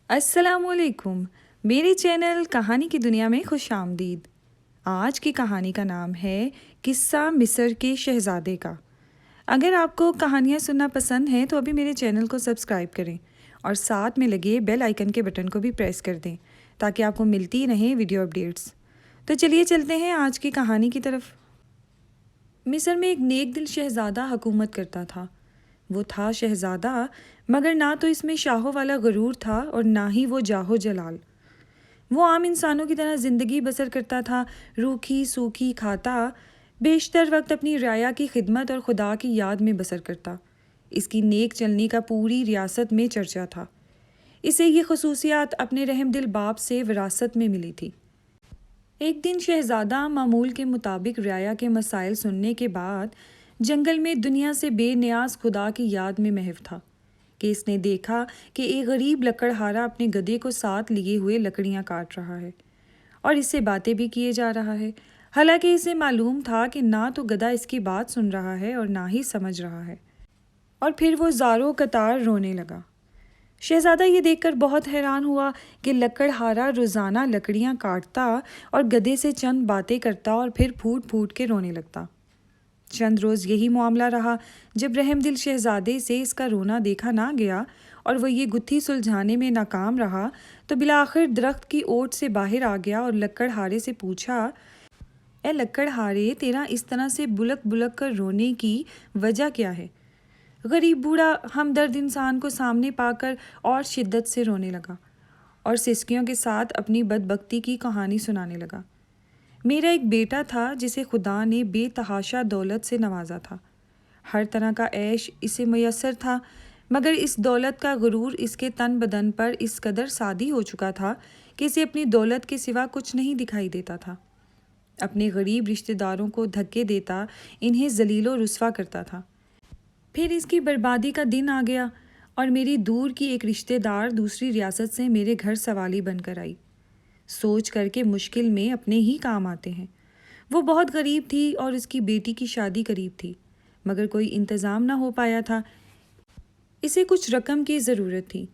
السلام علیکم، میرے چینل کہانی کی دنیا میں خوش آمدید۔ آج کی کہانی کا نام ہے قصہ مصر کے شہزادے کا۔ اگر آپ کو کہانیاں سننا پسند ہیں تو ابھی میرے چینل کو سبسکرائب کریں اور ساتھ میں لگے بیل آئیکن کے بٹن کو بھی پریس کر دیں تاکہ آپ کو ملتی رہیں ویڈیو اپڈیٹس۔ تو چلیے چلتے ہیں آج کی کہانی کی طرف۔ مصر میں ایک نیک دل شہزادہ حکومت کرتا تھا۔ وہ تھا شہزادہ، مگر نہ تو اس میں شاہوں والا غرور تھا اور نہ ہی وہ جاہو جلال۔ وہ عام انسانوں کی طرح زندگی بسر کرتا تھا، روکھی سوکھی کھاتا، بیشتر وقت اپنی رعایا کی خدمت اور خدا کی یاد میں بسر کرتا۔ اس کی نیک چلنی کا پوری ریاست میں چرچا تھا۔ اسے یہ خصوصیات اپنے رحم دل باپ سے وراثت میں ملی تھی۔ ایک دن شہزادہ معمول کے مطابق رعایا کے مسائل سننے کے بعد جنگل میں دنیا سے بے نیاز خدا کی یاد میں محو تھا کہ اس نے دیکھا کہ ایک غریب لکڑہارا اپنے گدھے کو ساتھ لیے ہوئے لکڑیاں کاٹ رہا ہے اور اس سے باتیں بھی کیے جا رہا ہے، حالانکہ اسے معلوم تھا کہ نہ تو گدھا اس کی بات سن رہا ہے اور نہ ہی سمجھ رہا ہے۔ اور پھر وہ زاروں قطار رونے لگا۔ شہزادہ یہ دیکھ کر بہت حیران ہوا کہ لکڑہارا روزانہ لکڑیاں کاٹتا اور گدھے سے چند باتیں کرتا اور پھر پھوٹ پھوٹ کے رونے لگتا۔ چند روز یہی معاملہ رہا۔ جب رحم دل شہزادے سے اس کا رونا دیکھا نہ گیا اور وہ یہ گتھی سلجھانے میں ناکام رہا تو بالآخر درخت کی اوٹ سے باہر آ گیا اور لکڑہارے سے پوچھا، اے لکڑہارے، تیرا اس طرح سے بلک بلک کر رونے کی وجہ کیا ہے؟ غریب بوڑھا ہمدرد انسان کو سامنے پا کر اور شدت سے رونے لگا اور سسکیوں کے ساتھ اپنی بدبختی کی کہانی سنانے لگا۔ میرا ایک بیٹا تھا جسے خدا نے بے تحاشا دولت سے نوازا تھا۔ ہر طرح کا عیش اسے میسر تھا، مگر اس دولت کا غرور اس کے تن بدن پر اس قدر سادی ہو چکا تھا کہ اسے اپنی دولت کے سوا کچھ نہیں دکھائی دیتا تھا۔ اپنے غریب رشتہ داروں کو دھکے دیتا، انہیں ذلیل و رسوا کرتا تھا۔ پھر اس کی بربادی کا دن آ گیا اور میری دور کی ایک رشتہ دار دوسری ریاست سے میرے گھر سوالی بن کر آئی۔ سوچ کر کے مشکل میں اپنے ہی کام آتے ہیں۔ وہ بہت غریب تھی اور اس کی بیٹی کی شادی قریب تھی، مگر کوئی انتظام نہ ہو پایا تھا۔ اسے کچھ رقم کی ضرورت تھی۔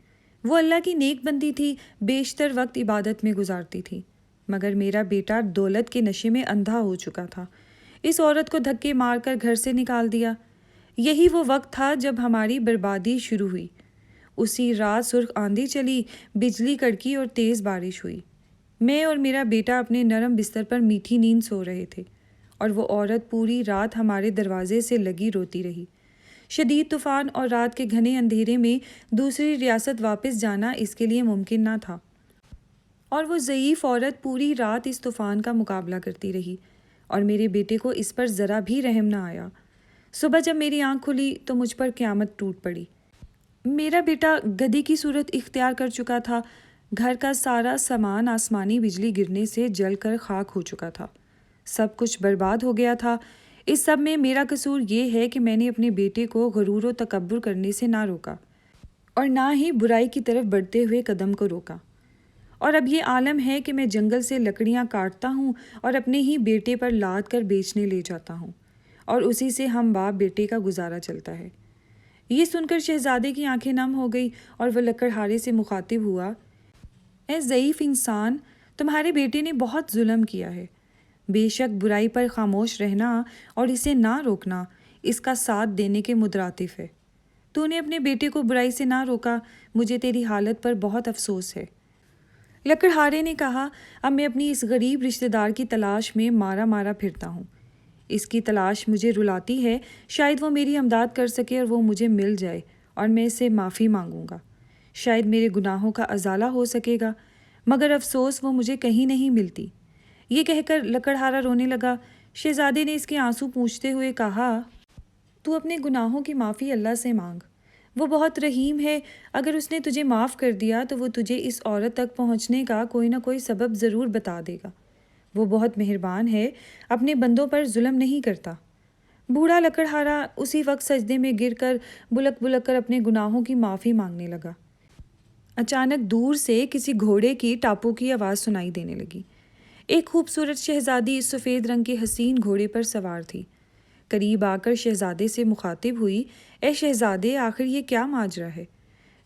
وہ اللہ کی نیک بندی تھی، بیشتر وقت عبادت میں گزارتی تھی، مگر میرا بیٹا دولت کے نشے میں اندھا ہو چکا تھا۔ اس عورت کو دھکے مار کر گھر سے نکال دیا۔ یہی وہ وقت تھا جب ہماری بربادی شروع ہوئی۔ اسی رات سرخ آندھی چلی، بجلی کڑکی اور تیز بارش ہوئی۔ میں اور میرا بیٹا اپنے نرم بستر پر میٹھی نیند سو رہے تھے اور وہ عورت پوری رات ہمارے دروازے سے لگی روتی رہی۔ شدید طوفان اور رات کے گھنے اندھیرے میں دوسری ریاست واپس جانا اس کے لیے ممکن نہ تھا، اور وہ ضعیف عورت پوری رات اس طوفان کا مقابلہ کرتی رہی اور میرے بیٹے کو اس پر ذرا بھی رحم نہ آیا۔ صبح جب میری آنکھ کھلی تو مجھ پر قیامت ٹوٹ پڑی۔ میرا بیٹا گدھے کی صورت اختیار کر چکا تھا۔ گھر کا سارا سامان آسمانی بجلی گرنے سے جل کر خاک ہو چکا تھا۔ سب کچھ برباد ہو گیا تھا۔ اس سب میں میرا قصور یہ ہے کہ میں نے اپنے بیٹے کو غرور و تکبر کرنے سے نہ روکا اور نہ ہی برائی کی طرف بڑھتے ہوئے قدم کو روکا۔ اور اب یہ عالم ہے کہ میں جنگل سے لکڑیاں کاٹتا ہوں اور اپنے ہی بیٹے پر لاد کر بیچنے لے جاتا ہوں، اور اسی سے ہم باپ بیٹے کا گزارا چلتا ہے۔ یہ سن کر شہزادے کی آنکھیں نم ہو گئی اور وہ لکڑہارے سے مخاطب ہوا، اے ضعیف انسان، تمہارے بیٹے نے بہت ظلم کیا ہے۔ بے شک برائی پر خاموش رہنا اور اسے نہ روکنا اس کا ساتھ دینے کے مترادف ہے۔ تو نے اپنے بیٹے کو برائی سے نہ روکا، مجھے تیری حالت پر بہت افسوس ہے۔ لکڑہارے نے کہا، اب میں اپنی اس غریب رشتہ دار کی تلاش میں مارا مارا پھرتا ہوں۔ اس کی تلاش مجھے رلاتی ہے، شاید وہ میری امداد کر سکے اور وہ مجھے مل جائے اور میں اس سے معافی مانگوں گا۔ شاید میرے گناہوں کا ازالہ ہو سکے گا، مگر افسوس وہ مجھے کہیں نہیں ملتی۔ یہ کہہ کر لکڑہارا رونے لگا۔ شہزادے نے اس کے آنسو پوچھتے ہوئے کہا، تو اپنے گناہوں کی معافی اللہ سے مانگ، وہ بہت رحیم ہے۔ اگر اس نے تجھے معاف کر دیا تو وہ تجھے اس عورت تک پہنچنے کا کوئی نہ کوئی سبب ضرور بتا دے گا۔ وہ بہت مہربان ہے، اپنے بندوں پر ظلم نہیں کرتا۔ بوڑھا لکڑہارا اسی وقت سجدے میں گر کر بلک بلک کر اپنے گناہوں کی معافی مانگنے لگا۔ اچانک دور سے کسی گھوڑے کی ٹاپو کی آواز سنائی دینے لگی۔ ایک خوبصورت شہزادی سفید رنگ کے حسین گھوڑے پر سوار تھی۔ قریب آ کر شہزادے سے مخاطب ہوئی، اے شہزادے، آخر یہ کیا ماجرا ہے؟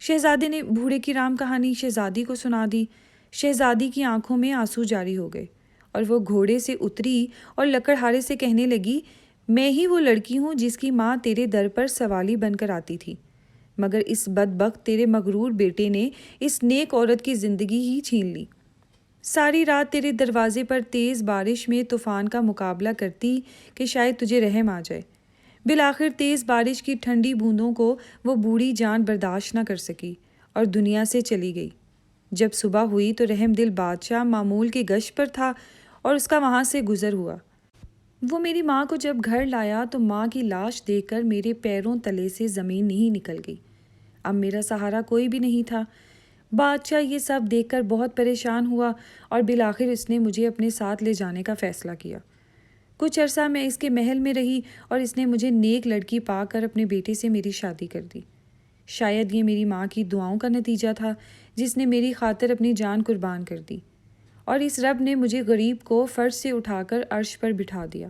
شہزادے نے بوڑھے کی رام کہانی شہزادی کو سنا دی۔ شہزادی کی آنکھوں میں آنسو جاری ہو گئے اور وہ گھوڑے سے اتری اور لکڑہارے سے کہنے لگی، میں ہی وہ لڑکی ہوں جس کی ماں تیرے در پر سوالی بن کر آتی تھی، مگر اس بدبخت تیرے مغرور بیٹے نے اس نیک عورت کی زندگی ہی چھین لی۔ ساری رات تیرے دروازے پر تیز بارش میں طوفان کا مقابلہ کرتی کہ شاید تجھے رحم آ جائے۔ بالآخر تیز بارش کی ٹھنڈی بوندوں کو وہ بوڑھی جان برداشت نہ کر سکی اور دنیا سے چلی گئی۔ جب صبح ہوئی تو رحم دل بادشاہ معمول کی گشت پر تھا اور اس کا وہاں سے گزر ہوا۔ وہ میری ماں کو جب گھر لایا تو ماں کی لاش دیکھ کر میرے پیروں تلے سے زمین نہیں نکل گئی۔ اب میرا سہارا کوئی بھی نہیں تھا۔ بادشاہ یہ سب دیکھ کر بہت پریشان ہوا اور بالآخر اس نے مجھے اپنے ساتھ لے جانے کا فیصلہ کیا۔ کچھ عرصہ میں اس کے محل میں رہی اور اس نے مجھے نیک لڑکی پا کر اپنے بیٹے سے میری شادی کر دی۔ شاید یہ میری ماں کی دعاؤں کا نتیجہ تھا جس نے میری خاطر اپنی جان قربان کر دی، اور اس رب نے مجھے غریب کو فرش سے اٹھا کر عرش پر بٹھا دیا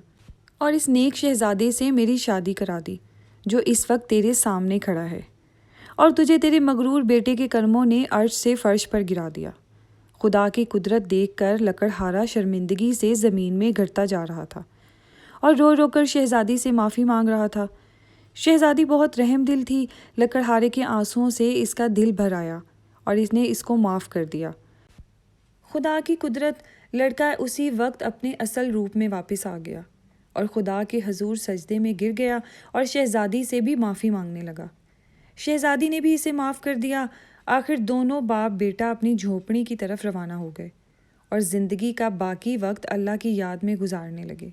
اور اس نیک شہزادے سے میری شادی کرا دی جو اس وقت تیرے سامنے کھڑا ہے، اور تجھے تیرے مغرور بیٹے کے کرموں نے عرش سے فرش پر گرا دیا۔ خدا کی قدرت دیکھ کر لکڑہارا شرمندگی سے زمین میں گرتا جا رہا تھا اور رو رو کر شہزادی سے معافی مانگ رہا تھا۔ شہزادی بہت رحم دل تھی، لکڑہارے کے آنسوؤں سے اس کا دل بھر آیا اور اس نے اس کو معاف کر دیا۔ خدا کی قدرت، لڑکا اسی وقت اپنے اصل روپ میں واپس آ گیا اور خدا کے حضور سجدے میں گر گیا اور شہزادی سے بھی معافی مانگنے لگا۔ شہزادی نے بھی اسے معاف کر دیا۔ آخر دونوں باپ بیٹا اپنی جھونپڑی کی طرف روانہ ہو گئے اور زندگی کا باقی وقت اللہ کی یاد میں گزارنے لگے۔